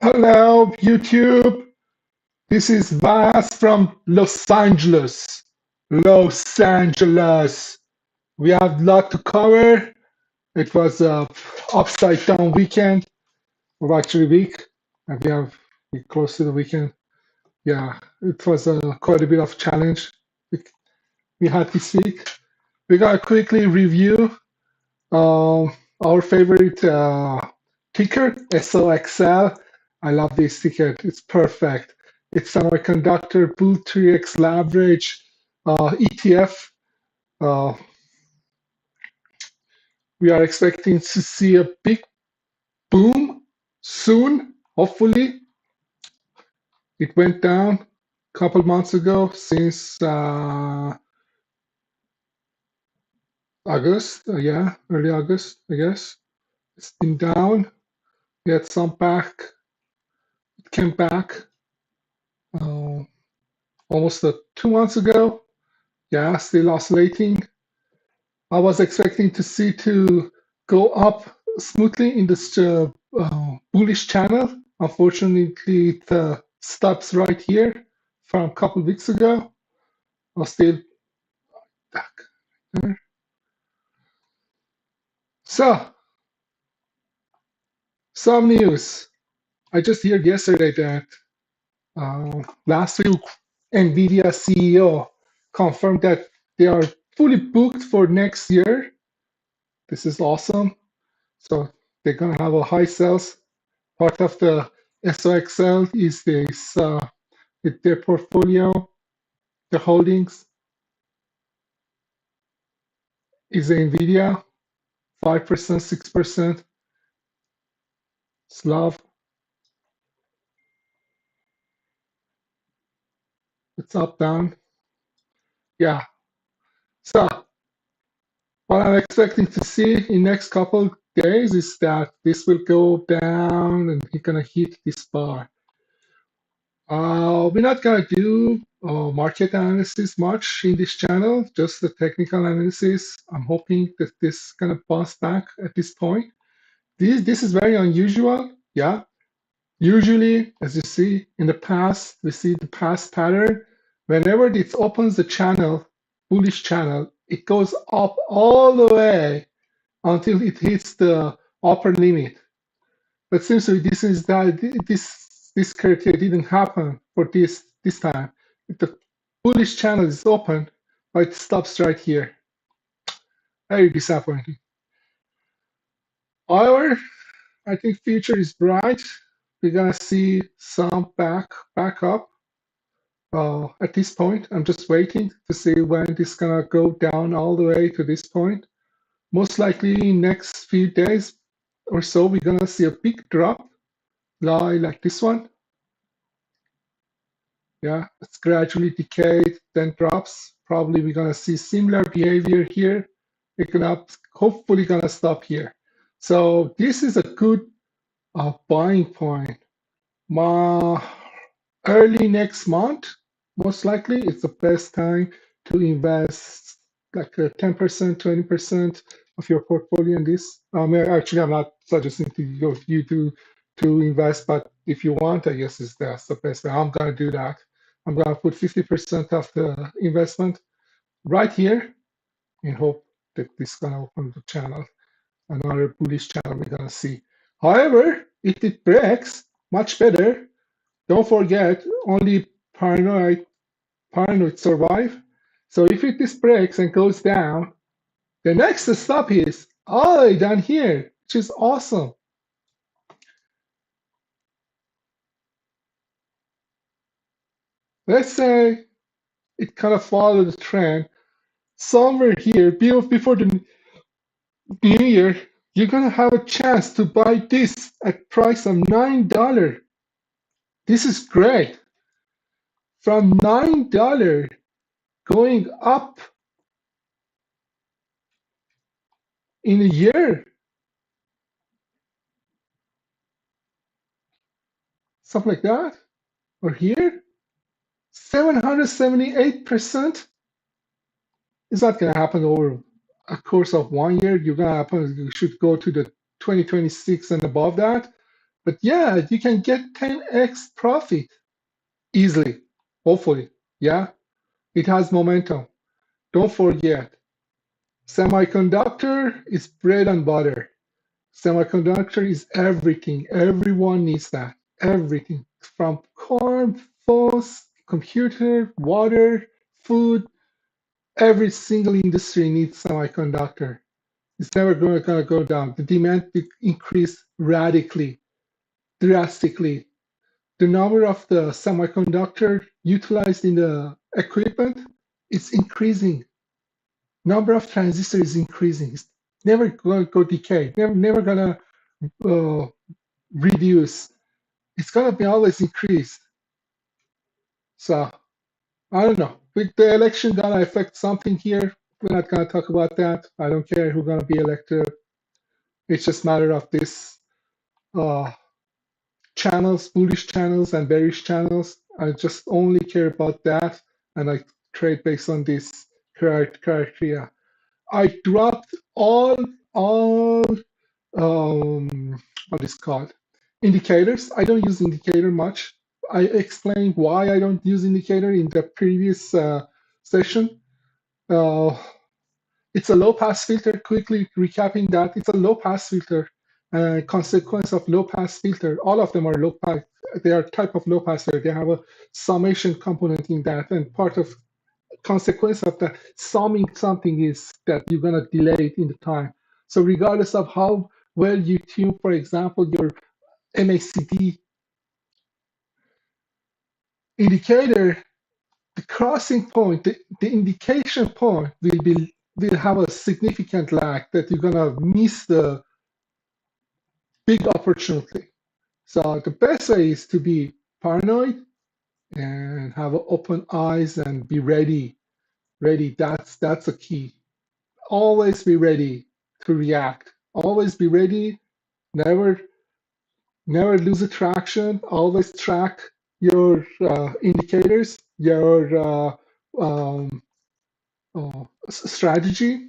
Hello, YouTube. This is Vas from Los Angeles. Los Angeles. We have a lot to cover. It was a upside down weekend, or actually week, and we close to the weekend. Yeah, it was quite a bit of challenge we, we had this week. We're gonna quickly review our favorite ticker, SOXL. I love this ticker. It's perfect. It's Semiconductor Bull 3x Leverage ETF. Uh, we are expecting to see a big boom soon, hopefully. It went down a couple months ago since August. Yeah, early August, I guess. It's been down. We had some back. It came back almost 2 months ago. Yeah, still oscillating. I was expecting to see to go up smoothly in this bullish channel. Unfortunately, it stops right here from a couple weeks ago. I'm still back there. So, some news. I just heard yesterday that last week NVIDIA CEO confirmed that they are fully booked for next year. This is awesome. So they're gonna have a high sales. Part of the SOXL is this with their portfolio, the holdings is NVIDIA, 5%, 6%. Slav, it's up, down. Yeah. So what I'm expecting to see in next couple days is that this will go down and it's gonna hit this bar. We're not gonna do market analysis much in this channel, just the technical analysis. I'm hoping that this is gonna bounce back at this point. This is very unusual. Yeah. Usually, as you see in the past, we see the past pattern. Whenever it opens the channel, bullish channel, it goes up all the way until it hits the upper limit. But seems to be this criteria didn't happen for this time. The bullish channel is open, but it stops right here. Very disappointing. However, I think future is bright. We're gonna see some back up at this point. I'm just waiting to see when this is gonna go down all the way to this point. Most likely in next few days or so, we're gonna see a big drop, like this one. Yeah, it's gradually decayed, then drops. Probably we're gonna see similar behavior here. It's gonna hopefully gonna stop here. So this is a good buying point. Early next month, most likely, it's the best time to invest like 10%, 20% of your portfolio in this. Actually, I'm not suggesting to you to invest, but if you want, I guess that's the best way. I'm gonna do that. I'm gonna put 50% of the investment right here in hope that this is gonna open the channel, another bullish channel we're gonna see. However, if it breaks, much better. Don't forget, only paranoid survive. So if this breaks and goes down, the next stop is all the way down here, which is awesome. Let's say it kind of followed the trend. Somewhere here, before the new year, you're gonna have a chance to buy this at price of $9. This is great. From $9 going up in a year. Something like that. Or here, 778%. It's not going to happen over a course of 1 year. You should go to the 2026 and above that. But yeah, you can get 10x profit easily, hopefully. Yeah, it has momentum. Don't forget, semiconductor is bread and butter. Semiconductor is everything. Everyone needs that. Everything from car, phones, computer, water, food. Every single industry needs semiconductor. It's never going to go down. The demand will increase radically, drastically. The number of the semiconductor utilized in the equipment is increasing. Number of transistors is increasing. It's never going to go decay. Never going to reduce. It's going to be always increased. So I don't know. With the election going to affect something here, we're not going to talk about that. I don't care who's going to be elected. It's just a matter of this uh, channels, bullish channels and bearish channels. I just only care about that, and I trade based on this criteria. I dropped all what is called indicators. I don't use indicator much. I explained why I don't use indicator in the previous session. Uh, it's a low pass filter. Quickly recapping that, it's a low pass filter. Consequence of low pass filter, all of them are low pass. They are type of low pass filter. They have a summation component in that, and part of consequence of the summing something is that you're gonna delay it in the time. So regardless of how well you tune, for example, your MACD indicator, the crossing point, the indication point will have a significant lag that you're gonna miss the big opportunity. So the best way is to be paranoid and have open eyes and be ready. Ready. That's a key. Always be ready to react. Always be ready. Never lose a traction. Always track your indicators, your strategy,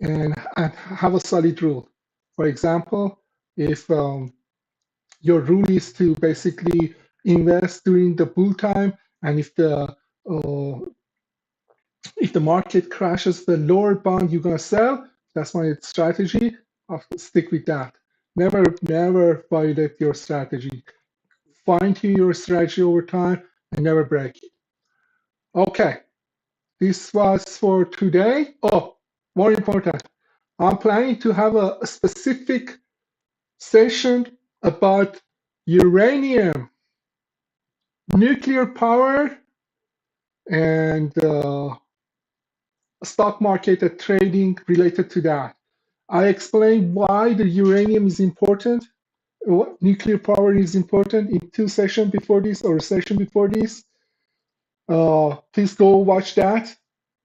and have a solid rule. For example, if your rule is to basically invest during the bull time, and if the market crashes the lower bound, you're gonna sell. That's my strategy. I'll stick with that. Never violate your strategy. Fine tune your strategy over time and never break it. Okay, this was for today. Oh, more important, I'm planning to have a specific session about uranium, nuclear power, and stock market trading related to that. I explained why the uranium is important, what nuclear power is important in 2 sessions before this or a session before this. Please go watch that.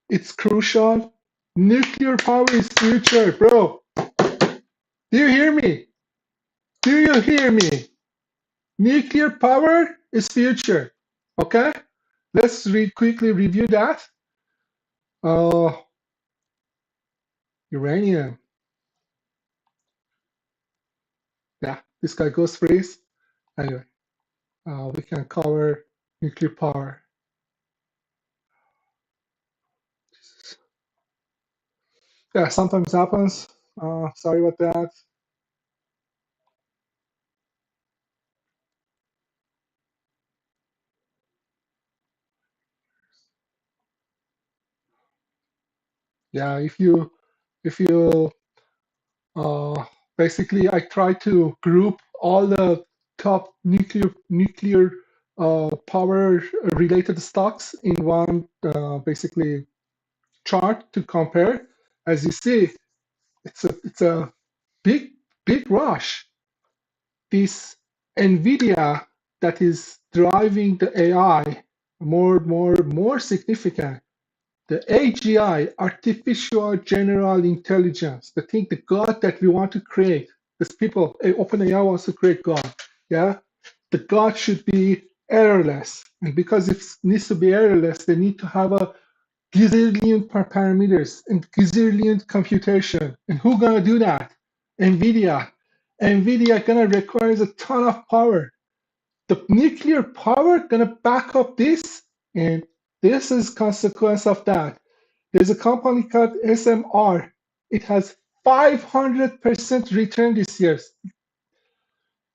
It's crucial. Nuclear power is future, bro. Do you hear me? Do you hear me? Nuclear power is future. Okay? Let's quickly review that. Uranium. Yeah, this guy goes freeze. Anyway, we can cover nuclear power. Yeah, sometimes happens. Sorry about that. Yeah, if you uh, basically, I try to group all the top nuclear power related stocks in one basically chart to compare. As you see, it's a big rush. This NVIDIA that is driving the AI more significant. The AGI, artificial general intelligence, the thing, the God that we want to create. These people, OpenAI wants to create God. Yeah, the God should be errorless, and because it needs to be errorless, they need to have a gazillion parameters and gazillion computation. And who's gonna do that? NVIDIA. NVIDIA gonna requires a ton of power. The nuclear power gonna back up this, and this is consequence of that. There's a company called SMR. It has 500% return this year.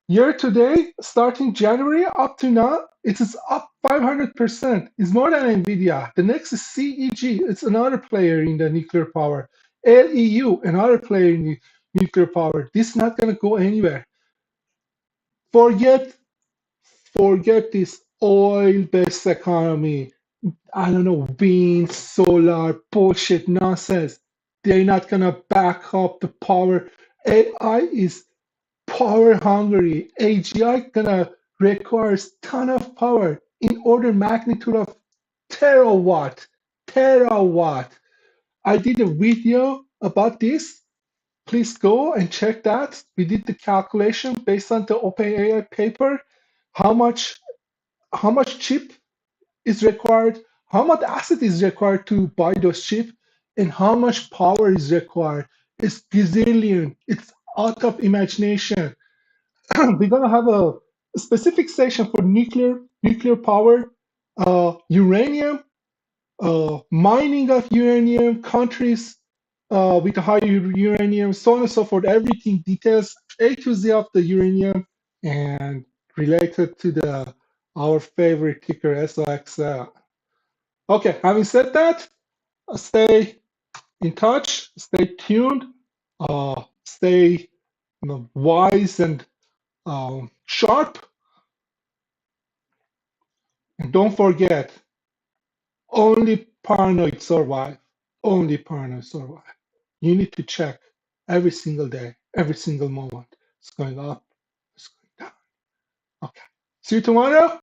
Year to date, starting January up to now, it is up 500%. It's more than NVIDIA. The next is CEG. It's another player in the nuclear power. LEU, another player in the nuclear power. This is not going to go anywhere. Forget, forget this oil-based economy. I don't know, wind, solar, bullshit, nonsense. They're not going to back up the power. AI is power hungry. AGI gonna requires ton of power in order magnitude of terawatt. Terawatt. I did a video about this. Please go and check that. We did the calculation based on the OpenAI paper. How much how much chip is required, how much asset is required to buy those chips, and how much power is required. It's gazillion. It's out of imagination. We're gonna have a specific section for nuclear power, uranium, mining of uranium, countries with high uranium, so on and so forth. Everything details A to Z of the uranium and related to the our favorite ticker SOXL. Okay, having said that, stay in touch, stay tuned, stay wise and sharp. And don't forget, only paranoid survive. Only paranoid survive. You need to check every single day, every single moment. It's going up, it's going down. Okay. See you tomorrow.